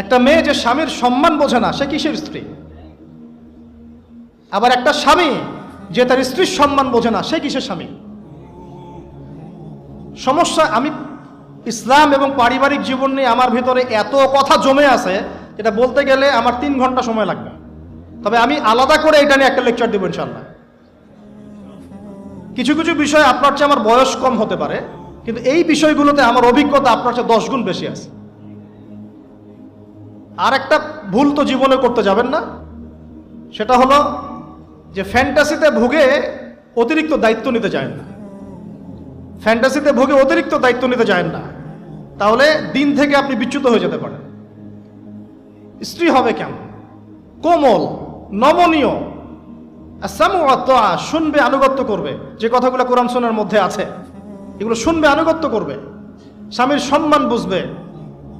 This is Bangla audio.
একটা মেয়ে যে স্বামীর সম্মান বোঝে না, সে কিসের স্ত্রী? আবার একটা স্বামী যে তার স্ত্রীর সম্মান বোঝে না, সে কিসের স্বামী? সমস্যা, আমি ইসলাম এবং পারিবারিক জীবন নিয়ে আমার ভিতরে এত কথা জমে আছে, যেটা বলতে গেলে আমার 3 ঘন্টা সময় লাগবে। তবে আমি আলাদা করে এটা নিয়ে একটা লেকচার দেবো ইনশাল্লাহ। কিছু কিছু বিষয় আপনার চেয়ে আমার বয়স কম হতে পারে, কিন্তু এই বিষয়গুলোতে আমার অভিজ্ঞতা আপনার চেয়ে 10 গুণ বেশি আছে। আর একটা ভুল তো জীবনে করতে যাবেন না, সেটা হলো যে ফ্যান্টাসিতে ভুগে অতিরিক্ত দায়িত্ব নিতে চায় না। ফ্যান্টাসিতে ভুগে অতিরিক্ত দায়িত্ব নিতে চায় না, তাহলে দিন থেকে আপনি বিচ্যুত হয়ে যেতে পারেন। স্ত্রী হবে কেমন? কোমল, নমনীয়, শুনবে, আনুগত্য করবে। যে কথাগুলো কোরআন সুন্নাহর মধ্যে আছে এগুলো শুনবে, আনুগত্য করবে, স্বামীর সম্মান বুঝবে,